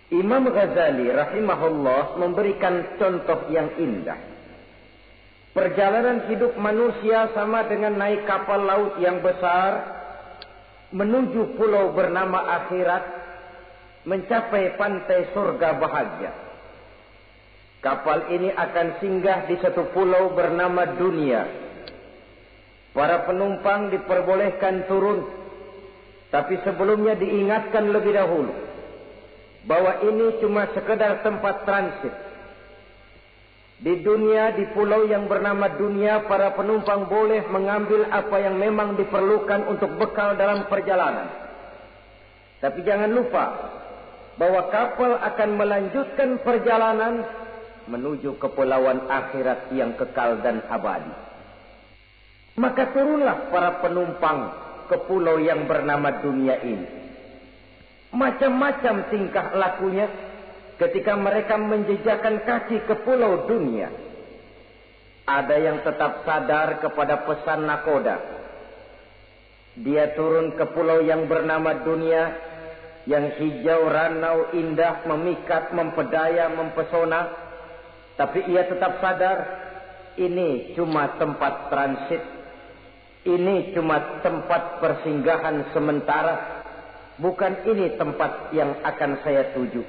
Imam Ghazali rahimahullah memberikan contoh yang indah. Perjalanan hidup manusia sama dengan naik kapal laut yang besar menuju pulau bernama akhirat, mencapai pantai surga bahagia. Kapal ini akan singgah di satu pulau bernama dunia. Para penumpang diperbolehkan turun, tapi sebelumnya diingatkan lebih dahulu bahwa ini cuma sekedar tempat transit. Di dunia, di pulau yang bernama dunia, para penumpang boleh mengambil apa yang memang diperlukan untuk bekal dalam perjalanan. Tapi jangan lupa bahwa kapal akan melanjutkan perjalanan menuju kepulauan akhirat yang kekal dan abadi. Maka turunlah para penumpang ke pulau yang bernama dunia ini. Macam-macam tingkah lakunya ketika mereka menjejakkan kaki ke pulau dunia. Ada yang tetap sadar kepada pesan nakoda. Dia turun ke pulau yang bernama dunia, yang hijau, ranau, indah, memikat, mempedaya, mempesona. Tapi ia tetap sadar, ini cuma tempat transit. Ini cuma tempat persinggahan sementara. Bukan ini tempat yang akan saya tuju.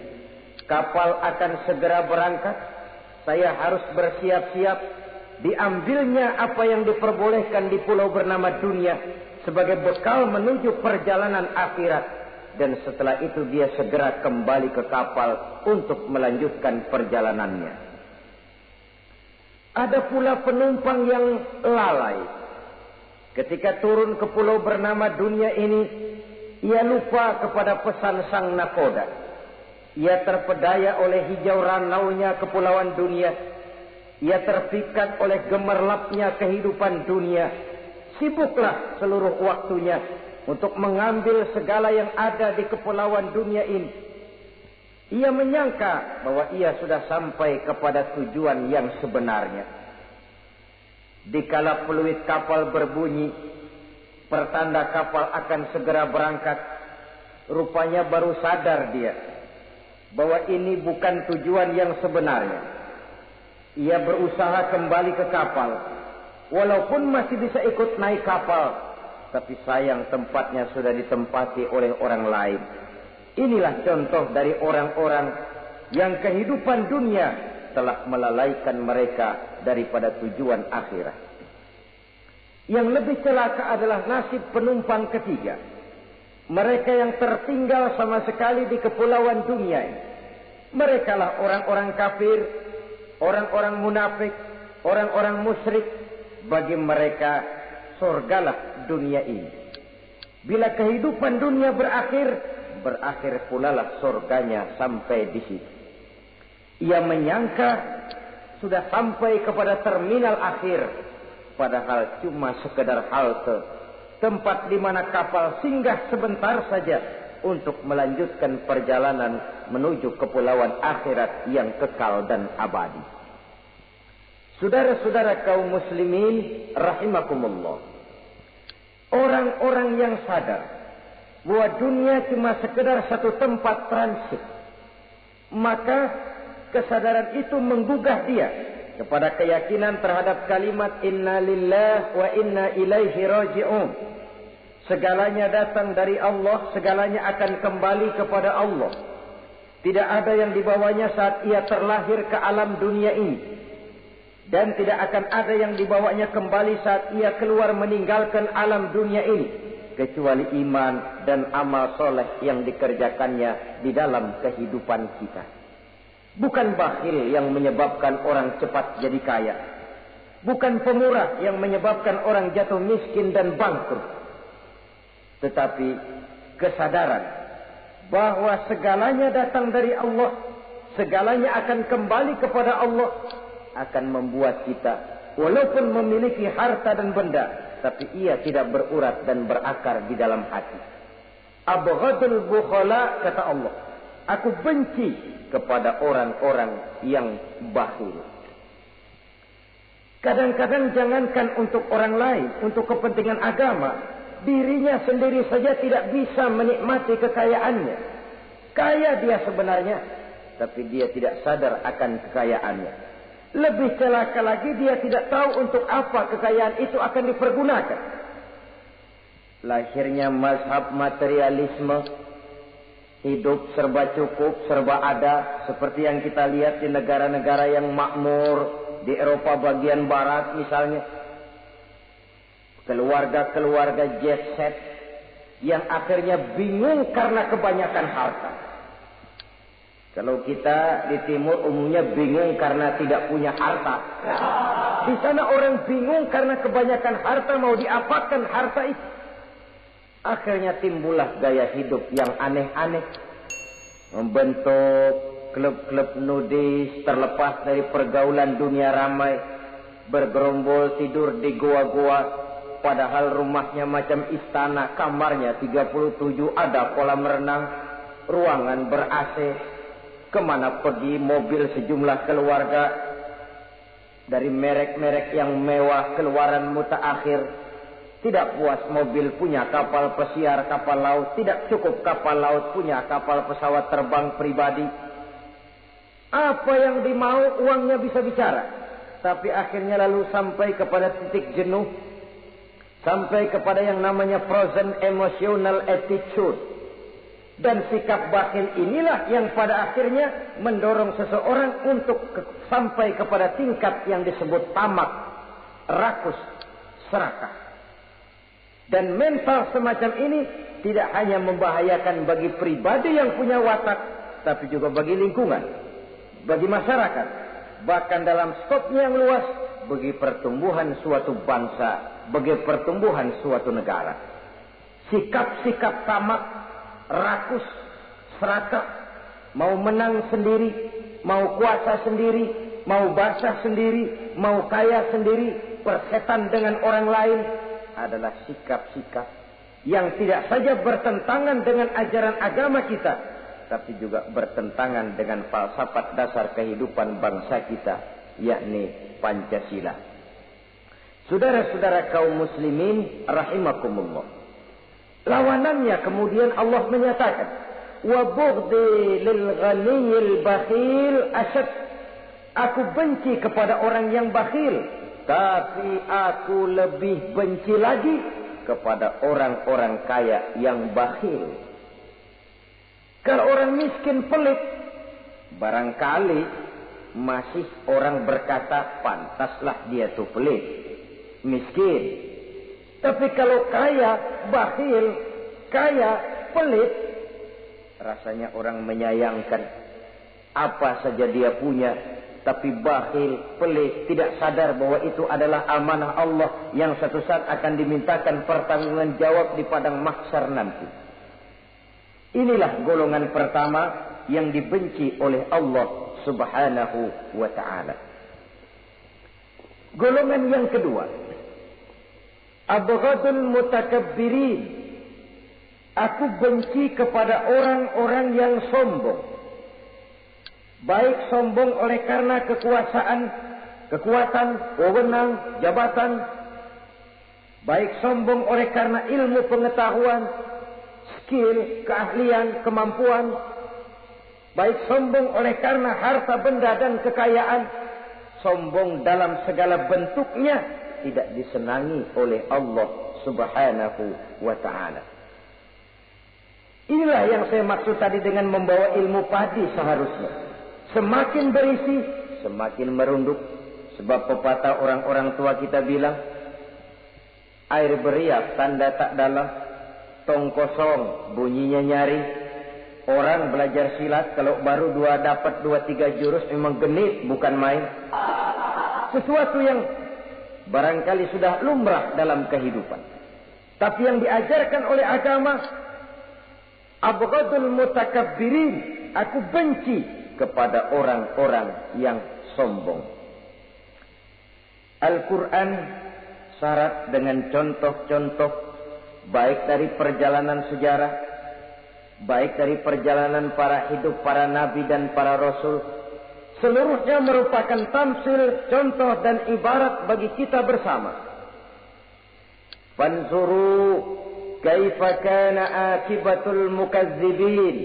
Kapal akan segera berangkat. Saya harus bersiap-siap. Diambilnya apa yang diperbolehkan di pulau bernama dunia sebagai bekal menuju perjalanan akhirat. Dan setelah itu dia segera kembali ke kapal untuk melanjutkan perjalanannya. Ada pula penumpang yang lalai. Ketika turun ke pulau bernama dunia ini, ia lupa kepada pesan sang nakoda. Ia terpedaya oleh hijau ranaunya kepulauan dunia. Ia terpikat oleh gemerlapnya kehidupan dunia. Sibuklah seluruh waktunya untuk mengambil segala yang ada di kepulauan dunia ini. Ia menyangka bahwa ia sudah sampai kepada tujuan yang sebenarnya. Dikala peluit kapal berbunyi, pertanda kapal akan segera berangkat. Rupanya baru sadar dia bahwa ini bukan tujuan yang sebenarnya. Ia berusaha kembali ke kapal, walaupun masih bisa ikut naik kapal, tapi sayang tempatnya sudah ditempati oleh orang lain. Inilah contoh dari orang-orang yang kehidupan dunia telah melalaikan mereka daripada tujuan akhirat. Yang lebih celaka adalah nasib penumpang ketiga. Mereka yang tertinggal sama sekali di kepulauan dunia ini. Mereka lah orang-orang kafir, orang-orang munafik, orang-orang musyrik. Bagi mereka surgalah dunia ini. Bila kehidupan dunia berakhir, berakhir pula lah surganya sampai di situ. Ia menyangka sudah sampai kepada terminal akhir, padahal cuma sekedar halte, tempat di mana kapal singgah sebentar saja untuk melanjutkan perjalanan menuju kepulauan akhirat yang kekal dan abadi. Saudara-saudara kaum muslimin rahimakumullah, orang-orang yang sadar bahwa dunia cuma sekedar satu tempat transit, maka kesadaran itu menggugah dia kepada keyakinan terhadap kalimat inna lillahi wa inna ilaihi raji'un. Segalanya datang dari Allah, segalanya akan kembali kepada Allah. Tidak ada yang dibawanya saat ia terlahir ke alam dunia ini, dan tidak akan ada yang dibawanya kembali saat ia keluar meninggalkan alam dunia ini, kecuali iman dan amal soleh yang dikerjakannya di dalam kehidupan kita. Bukan bakhil yang menyebabkan orang cepat jadi kaya. Bukan pemurah yang menyebabkan orang jatuh miskin dan bangkrut. Tetapi kesadaran bahwa segalanya datang dari Allah, segalanya akan kembali kepada Allah, akan membuat kita walaupun memiliki harta dan benda, tapi ia tidak berurat dan berakar di dalam hati. Abghadul bukhala, kata Allah, aku benci kepada orang-orang yang bakhil. Kadang-kadang jangankan untuk orang lain, untuk kepentingan agama, dirinya sendiri saja tidak bisa menikmati kekayaannya. Kaya dia sebenarnya, tapi dia tidak sadar akan kekayaannya. Lebih celaka lagi, dia tidak tahu untuk apa kekayaan itu akan dipergunakan. Lahirnya mazhab materialisme, hidup serba cukup, serba ada, seperti yang kita lihat di negara-negara yang makmur, di Eropa bagian barat misalnya. Keluarga-keluarga jet set yang akhirnya bingung karena kebanyakan harta. Kalau kita di timur umumnya bingung karena tidak punya harta. Di sana orang bingung karena kebanyakan harta, mau diapakan harta itu. Akhirnya timbullah gaya hidup yang aneh-aneh. Membentuk klub-klub nudis terlepas dari pergaulan dunia ramai. Bergerombol tidur di goa-goa. Padahal rumahnya macam istana, kamarnya 37, ada kolam renang, ruangan ber-AC. Kemana pergi mobil sejumlah keluarga. Dari merek-merek yang mewah, keluaran mutaakhir. Tidak puas mobil punya kapal pesiar, kapal laut. Tidak cukup kapal laut punya kapal pesawat terbang pribadi. Apa yang dimau uangnya bisa bicara. Tapi akhirnya lalu sampai kepada titik jenuh. Sampai kepada yang namanya frozen emotional attitude. Dan sikap bakhil inilah yang pada akhirnya mendorong seseorang untuk sampai kepada tingkat yang disebut tamak, rakus, serakah. Dan mental semacam ini tidak hanya membahayakan bagi pribadi yang punya watak, tapi juga bagi lingkungan, bagi masyarakat. Bahkan dalam skopnya yang luas, bagi pertumbuhan suatu bangsa, bagi pertumbuhan suatu negara. Sikap-sikap tamak, rakus, serakah, mau menang sendiri, mau kuasa sendiri, mau basah sendiri, mau kaya sendiri, persetan dengan orang lain, adalah sikap-sikap yang tidak saja bertentangan dengan ajaran agama kita, tapi juga bertentangan dengan falsafat dasar kehidupan bangsa kita, yakni Pancasila. Saudara-saudara kaum muslimin rahimakumullah. Lawanannya kemudian Allah menyatakan, wa bughdi lil ghaniyil bakhil asyad. Aku benci kepada orang yang bakhil, tapi aku lebih benci lagi kepada orang-orang kaya yang bakhil. Kalau orang miskin pelit, barangkali masih orang berkata pantaslah dia tuh pelit, miskin. Tapi kalau kaya, bakhil, kaya, pelit, rasanya orang menyayangkan. Apa saja dia punya, tapi bakhil, pelit, tidak sadar bahwa itu adalah amanah Allah yang satu saat akan dimintakan pertanggungan jawab di padang mahsyar nanti. Inilah golongan pertama yang dibenci oleh Allah Subhanahu wa ta'ala. Golongan yang kedua, abghadul mutakabbirin. Aku benci kepada orang-orang yang sombong. Baik sombong oleh karena kekuasaan, kekuatan, wewenang, jabatan. Baik sombong oleh karena ilmu pengetahuan, skill, keahlian, kemampuan. Baik sombong oleh karena harta benda dan kekayaan. Sombong dalam segala bentuknya tidak disenangi oleh Allah Subhanahu wa ta'ala. Inilah yang saya maksud tadi dengan membawa ilmu padi seharusnya. Semakin berisi, semakin merunduk. Sebab pepatah orang-orang tua kita bilang, air beriak tanda tak dalam, tong kosong bunyinya nyari. Orang belajar silat kalau baru dapat 2-3 jurus memang genit, bukan main. Sesuatu yang barangkali sudah lumrah dalam kehidupan. Tapi yang diajarkan oleh agama, abghadul mutakabbirin, aku benci kepada orang-orang yang sombong. Al-Quran syarat dengan contoh-contoh, baik dari perjalanan sejarah, baik dari perjalanan para hidup para nabi dan para rasul. Seluruhnya merupakan tamsil, contoh dan ibarat bagi kita bersama. Fanzuru kaifa kana akibatul mukazzibin.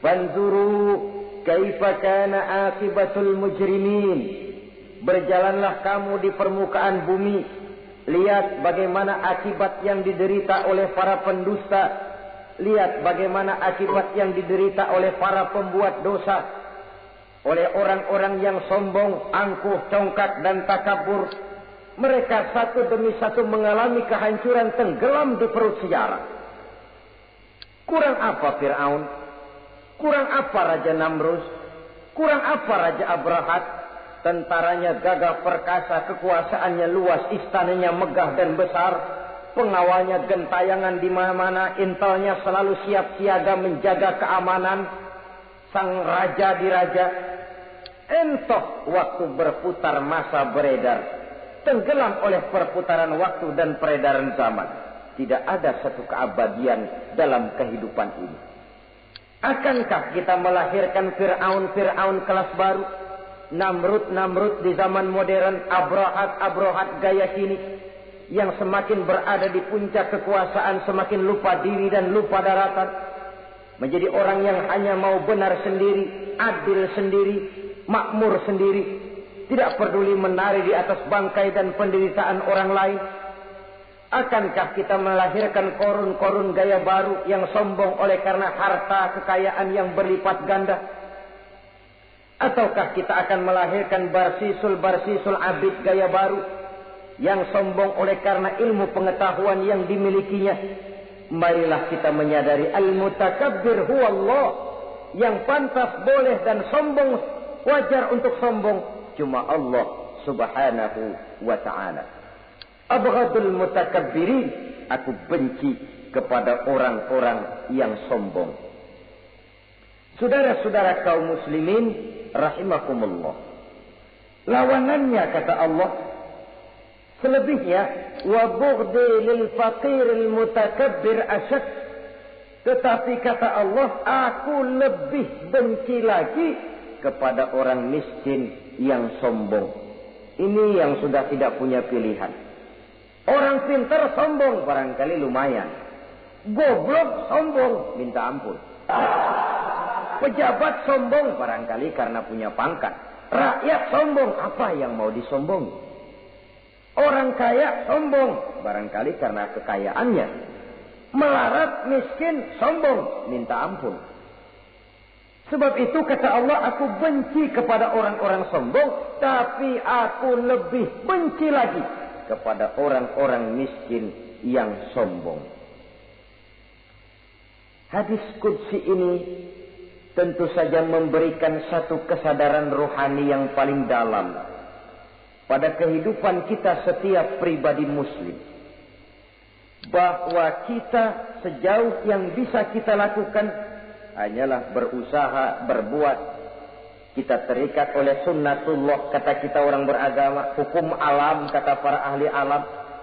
Fanzuru kaifa kana akibatul mujrimin. Berjalanlah kamu di permukaan bumi, lihat bagaimana akibat yang diderita oleh para pendusta, lihat bagaimana akibat yang diderita oleh para pembuat dosa, oleh orang-orang yang sombong, angkuh, congkak dan takabur. Mereka satu demi satu mengalami kehancuran, tenggelam di perut sejarah. Kurang apa Fir'aun? Kurang apa Raja Namrus? Kurang apa Raja Abrahat? Tentaranya gagah perkasa, kekuasaannya luas, istananya megah dan besar, pengawalnya gentayangan di mana-mana, intelnya selalu siap siaga menjaga keamanan. Sang raja diraja. Entoh waktu berputar masa beredar, tenggelam oleh perputaran waktu dan peredaran zaman. Tidak ada satu keabadian dalam kehidupan ini. Akankah kita melahirkan Fir'aun kelas baru? Namrud di zaman modern, Abrahat gaya kini, yang semakin berada di puncak kekuasaan semakin lupa diri dan lupa daratan, menjadi orang yang hanya mau benar sendiri, adil sendiri, makmur sendiri, tidak peduli menari di atas bangkai dan penderitaan orang lain. Akankah kita melahirkan korun gaya baru yang sombong oleh karena harta kekayaan yang berlipat ganda? Ataukah kita akan melahirkan barsisul abid gaya baru yang sombong oleh karena ilmu pengetahuan yang dimilikinya? Marilah kita menyadari al-mutakabbir huwa Allah. Yang pantas, boleh dan sombong, wajar untuk sombong, cuma Allah subhanahu wa ta'ala. Abghadul mutakabbirin, aku benci kepada orang-orang yang sombong. Saudara-saudara kaum muslimin rahimakumullah, lawanannya kata Allah, selebihnya wa bughdi lil faqiril mutakabbir asyad. Tetapi kata Allah, aku lebih benci lagi kepada orang miskin yang sombong. Ini yang sudah tidak punya pilihan. Orang pintar sombong barangkali lumayan, goblok sombong minta ampun. Pejabat sombong barangkali karena punya pangkat. Rakyat sombong, apa yang mau disombongi? Orang kaya sombong barangkali karena kekayaannya. Melarat, miskin, sombong, minta ampun. Sebab itu kata Allah, aku benci kepada orang-orang sombong, tapi aku lebih benci lagi kepada orang-orang miskin yang sombong. Hadis qudsi ini tentu saja memberikan satu kesadaran rohani yang paling dalam pada kehidupan kita setiap pribadi muslim. Bahwa kita sejauh yang bisa kita lakukan hanyalah berusaha, berbuat. Kita terikat oleh sunnatullah, kata kita orang beragama. Hukum alam, kata para ahli alam.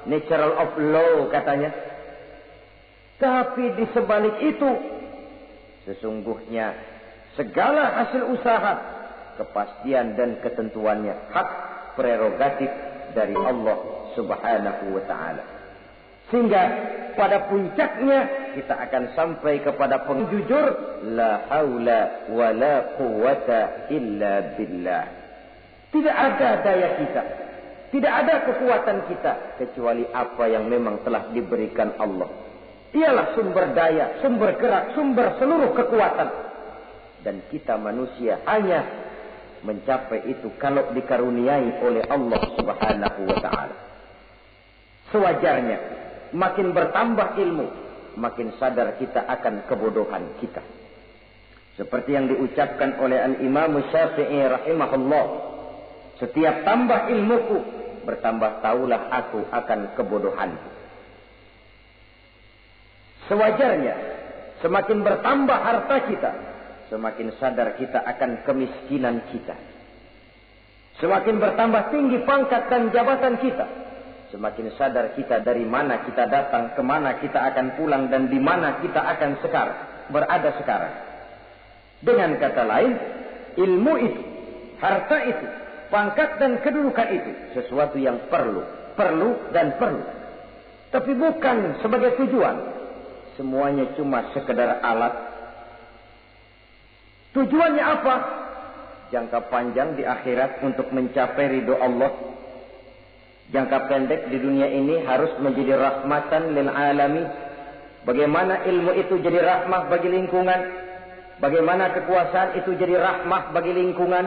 Natural of law, katanya. Tapi di sebalik itu, sesungguhnya segala hasil usaha, kepastian dan ketentuannya hak prerogatif dari Allah subhanahu wa ta'ala. Sehingga pada puncaknya kita akan sampai kepada penjujur, la haula wa la quwata illa billah. Tidak ada daya kita, tidak ada kekuatan kita kecuali apa yang memang telah diberikan Allah. Dialah sumber daya, sumber gerak, sumber seluruh kekuatan. Dan kita manusia hanya mencapai itu kalau dikaruniai oleh Allah subhanahu wa ta'ala. Sewajarnya, makin bertambah ilmu, makin sadar kita akan kebodohan kita. Seperti yang diucapkan oleh Al-Imam Syafi'i rahimahullah, setiap tambah ilmuku, bertambah taulah aku akan kebodohanku. Sewajarnya, semakin bertambah harta kita, semakin sadar kita akan kemiskinan kita. Semakin bertambah tinggi pangkat dan jabatan kita, semakin sadar kita dari mana kita datang, kemana kita akan pulang, dan di mana kita akan berada sekarang. Dengan kata lain, ilmu itu, harta itu, pangkat dan kedudukan itu, sesuatu yang perlu dan perlu. Tapi bukan sebagai tujuan. Semuanya cuma sekedar alat. Tujuannya apa? Jangka panjang di akhirat untuk mencapai ridho Allah. Jangka pendek di dunia ini harus menjadi rahmatan lil alamin. Bagaimana ilmu itu jadi rahmah bagi lingkungan. Bagaimana kekuasaan itu jadi rahmah bagi lingkungan.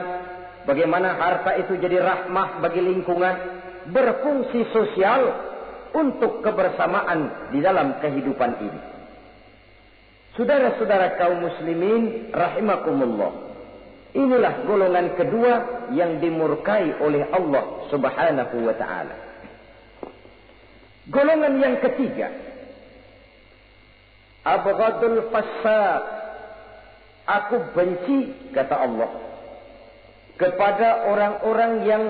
Bagaimana harta itu jadi rahmah bagi lingkungan. Berfungsi sosial untuk kebersamaan di dalam kehidupan ini. Saudara-saudara kaum muslimin rahimakumullah. Inilah golongan kedua yang dimurkai oleh Allah Subhanahu wa ta'ala. Golongan yang ketiga, abghadul fasaq. Aku benci, kata Allah, kepada orang-orang yang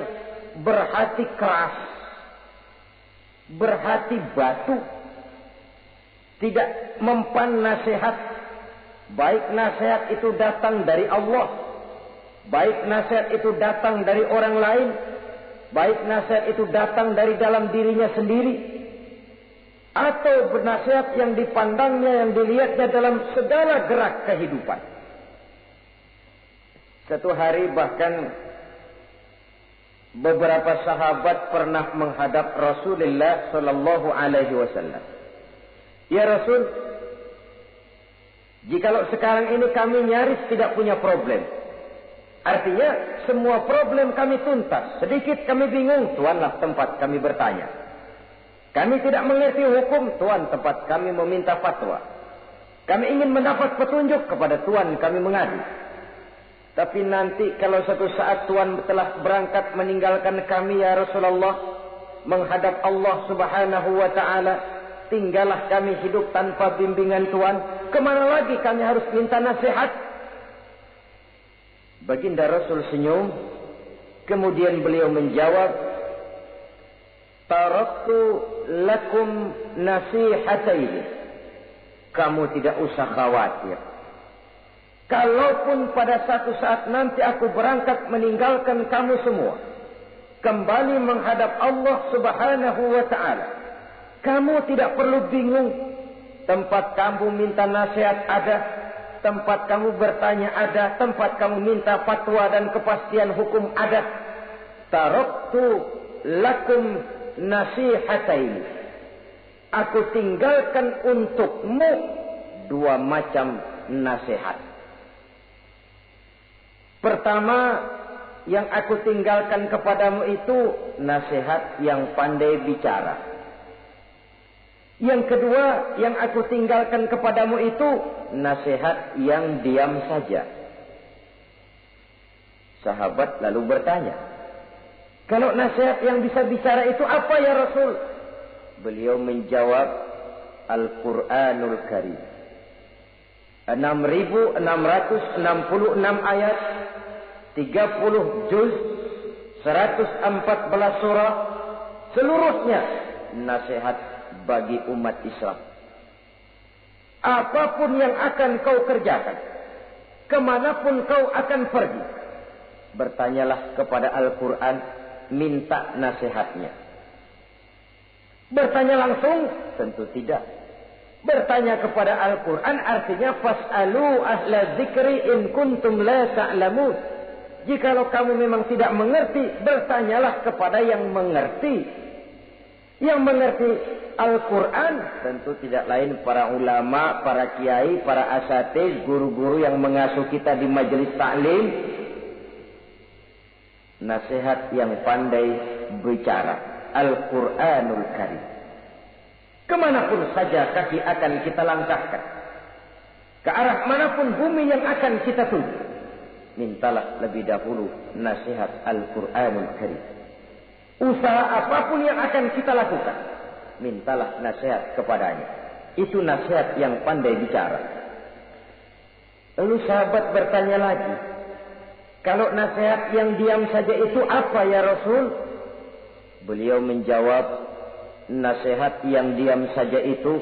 berhati keras, berhati batu, tidak mempan nasihat, baik nasihat itu datang dari Allah, baik nasihat itu datang dari orang lain, baik nasihat itu datang dari dalam dirinya sendiri, atau bernasihat yang dipandangnya, yang dilihatnya dalam segala gerak kehidupan. Satu hari bahkan beberapa sahabat pernah menghadap Rasulullah sallallahu alaihi wasallam. Ya Rasul, jikalau sekarang ini kami nyaris tidak punya problem. Artinya semua problem kami tuntas. Sedikit kami bingung, Tuanlah tempat kami bertanya. Kami tidak mengerti hukum, Tuan tempat kami meminta fatwa. Kami ingin mendapat petunjuk, kepada Tuan kami mengadu. Tapi nanti kalau satu saat Tuan telah berangkat meninggalkan kami ya Rasulullah, menghadap Allah Subhanahu wa ta'ala, tinggallah kami hidup tanpa bimbingan Tuan. Kemana lagi kami harus minta nasihat? Baginda Rasul senyum. Kemudian beliau menjawab, taraktu lakum nasihataini. Kamu tidak usah khawatir. Kalaupun pada satu saat nanti aku berangkat meninggalkan kamu semua, kembali menghadap Allah Subhanahu wa ta'ala, kamu tidak perlu bingung. Tempat kamu minta nasihat ada, tempat kamu bertanya ada, tempat kamu minta fatwa dan kepastian hukum ada. Taraktu lakum nasihataini. Aku tinggalkan untukmu dua macam nasihat. Pertama, yang aku tinggalkan kepadamu itu nasihat yang pandai bicara. Yang kedua, yang aku tinggalkan kepadamu itu nasihat yang diam saja. Sahabat lalu bertanya, kalau nasihat yang bisa bicara itu apa ya Rasul? Beliau menjawab, Al-Quranul Karim. 6.666 ayat, 30 juz, 114 surah, seluruhnya nasihat bagi umat Islam. Apapun yang akan kau kerjakan, kemanapun kau akan pergi, bertanyalah kepada Al-Quran, minta nasihatnya. Bertanya langsung? Tentu tidak. Bertanya kepada Al-Quran artinya fas'alu ahla dzikri in kuntum la ta'lamun. Jikalau kamu memang tidak mengerti, bertanyalah kepada yang mengerti. Yang mengerti Al-Quran tentu tidak lain para ulama, para kiai, para asatiz, guru-guru yang mengasuh kita di majelis taklim. Nasihat yang pandai bicara, Al-Quranul Karim. Kemanapun saja kaki akan kita langkahkan, ke arah manapun bumi yang akan kita tuju, mintalah lebih dahulu nasihat Al-Quranul Karim. Usaha apapun yang akan kita lakukan, mintalah nasihat kepadanya. Itu nasihat yang pandai bicara. Lalu sahabat bertanya lagi, kalau nasihat yang diam saja itu apa ya Rasul? Beliau menjawab, nasihat yang diam saja itu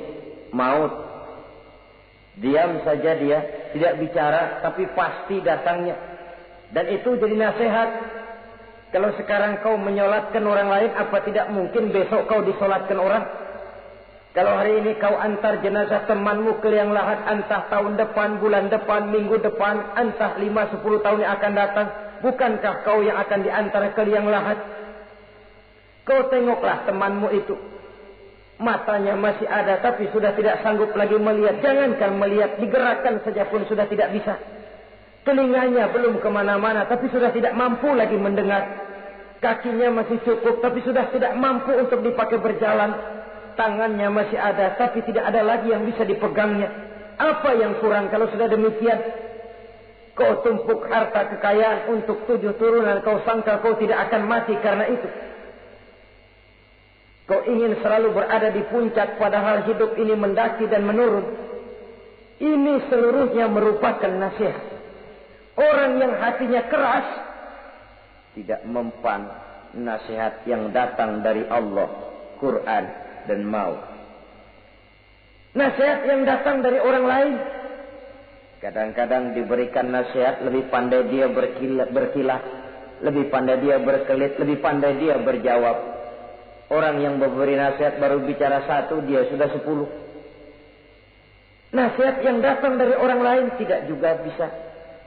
maut. Diam saja dia, tidak bicara, tapi pasti datangnya. Dan itu jadi nasihat. Kalau sekarang kau menyolatkan orang lain, apa tidak mungkin besok kau disolatkan orang? Kalau hari ini kau antar jenazah temanmu ke liang lahat, entah tahun depan, bulan depan, minggu depan, entah 5-10 tahun yang akan datang, bukankah kau yang akan diantar ke liang lahat? Kau tengoklah temanmu itu. Matanya masih ada tapi sudah tidak sanggup lagi melihat. Jangankan melihat, digerakkan saja pun sudah tidak bisa. Telinganya belum kemana-mana tapi sudah tidak mampu lagi mendengar. Kakinya masih cukup tapi sudah tidak mampu untuk dipakai berjalan. Tangannya masih ada tapi tidak ada lagi yang bisa dipegangnya. Apa yang kurang kalau sudah demikian? Kau tumpuk harta kekayaan untuk 7 turunan, kau sangka kau tidak akan mati karena itu. Kau ingin selalu berada di puncak padahal hidup ini mendaki dan menurun. Ini seluruhnya merupakan nasihat. Orang yang hatinya keras tidak mempan nasihat yang datang dari Allah, Quran dan maut. Nasihat yang datang dari orang lain, kadang-kadang diberikan nasihat, lebih pandai dia berkilah, lebih pandai dia berkelit, lebih pandai dia berjawab. Orang yang memberi nasihat baru bicara 1, dia sudah 10. Nasihat yang datang dari orang lain tidak juga bisa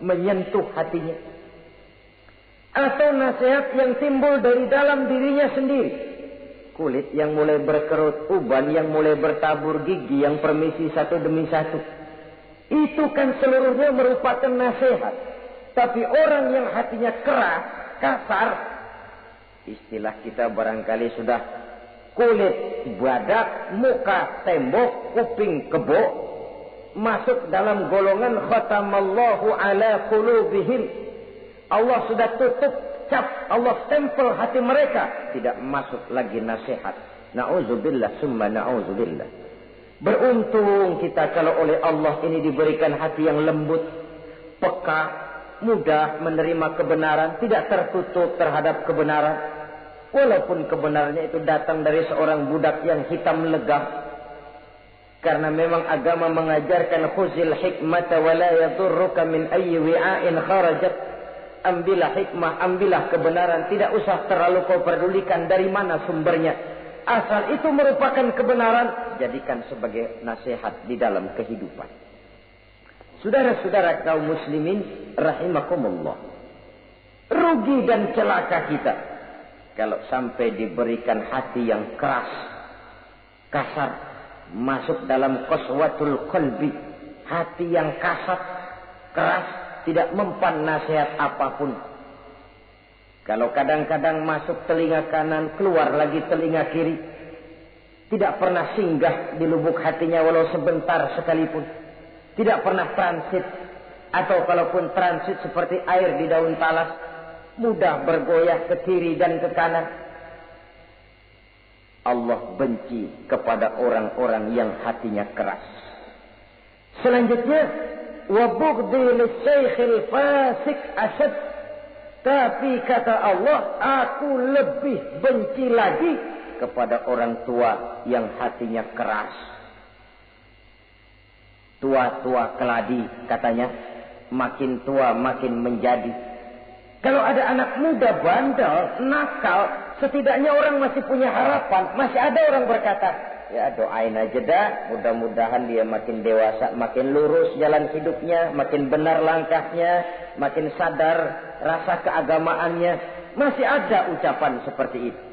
menyentuh hatinya. Atau nasihat yang timbul dari dalam dirinya sendiri. Kulit yang mulai berkerut, uban yang mulai bertabur, gigi yang permisi satu demi satu. Itu kan seluruhnya merupakan nasihat. Tapi orang yang hatinya keras, kasar, istilah kita barangkali sudah kulit badak, muka tembok, kuping kebo, masuk dalam golongan khatamallahu ala qulubihim. Allah sudah tutup cap, Allah stempel hati mereka, tidak masuk lagi nasihat. Na'udzubillah summa na'udzubillah. Beruntung kita kalau oleh Allah ini diberikan hati yang lembut, peka, mudah menerima kebenaran, tidak tertutup terhadap kebenaran. Walaupun kebenarannya itu datang dari seorang budak yang hitam legam. Karena memang agama mengajarkan khuzil hikmata wa la yadurruka min ayyi wi'ain kharajat. Ambillah hikmah, ambillah kebenaran. Tidak usah terlalu kau pedulikan dari mana sumbernya. Asal itu merupakan kebenaran, jadikan sebagai nasihat di dalam kehidupan. Saudara-saudara kaum muslimin rahimakumullah. Rugi dan celaka kita kalau sampai diberikan hati yang keras, kasar, masuk dalam qaswatul qalbi. Hati yang kasar, keras, tidak mempan nasihat apapun. Kalau kadang-kadang masuk telinga kanan, keluar lagi telinga kiri. Tidak pernah singgah di lubuk hatinya walau sebentar sekalipun. Tidak pernah transit. Atau kalaupun transit seperti air di daun talas, mudah bergoyah ke kiri dan ke kanan. Allah benci kepada orang-orang yang hatinya keras. Selanjutnya, wa bughdhi lisaykhil fasik asad. Tapi kata Allah, aku lebih benci lagi kepada orang tua yang hatinya keras. Tua-tua keladi katanya, makin tua makin menjadi. Kalau ada anak muda bandel, nakal, setidaknya orang masih punya harapan. Masih ada orang berkata, ya doain aja dah, mudah-mudahan dia makin dewasa, makin lurus jalan hidupnya, makin benar langkahnya, makin sadar rasa keagamaannya. Masih ada ucapan seperti itu.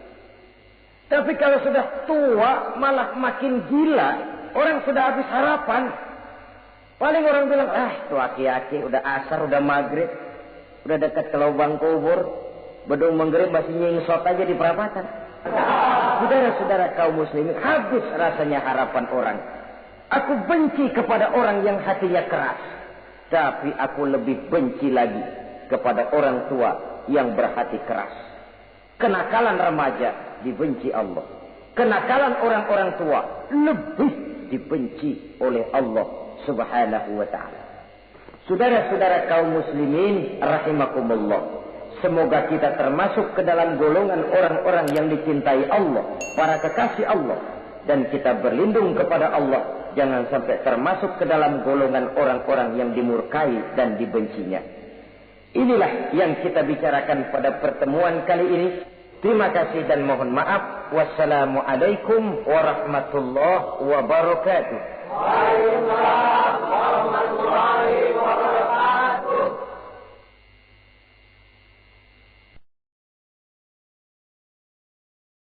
Tapi kalau sudah tua malah makin gila, orang sudah habis harapan. Paling orang bilang, tuh aki-aki udah asar, udah maghrib, udah dekat ke lubang kubur, bedung maghrib masih nyingsot aja di perapatan. Saudara-saudara kaum muslimin, habis rasanya harapan orang. Aku benci kepada orang yang hatinya keras. Tapi aku lebih benci lagi kepada orang tua yang berhati keras. Kenakalan remaja dibenci Allah. Kenakalan orang-orang tua lebih dibenci oleh Allah Subhanahu wa ta'ala. Saudara-saudara kaum muslimin rahimakumullah. Semoga kita termasuk ke dalam golongan orang-orang yang dicintai Allah, para kekasih Allah. Dan kita berlindung kepada Allah, jangan sampai termasuk ke dalam golongan orang-orang yang dimurkai dan dibencinya. Inilah yang kita bicarakan pada pertemuan kali ini. Terima kasih dan mohon maaf Wassalamualaikum warahmatullahi wabarakatuh. Waalaikumsalam.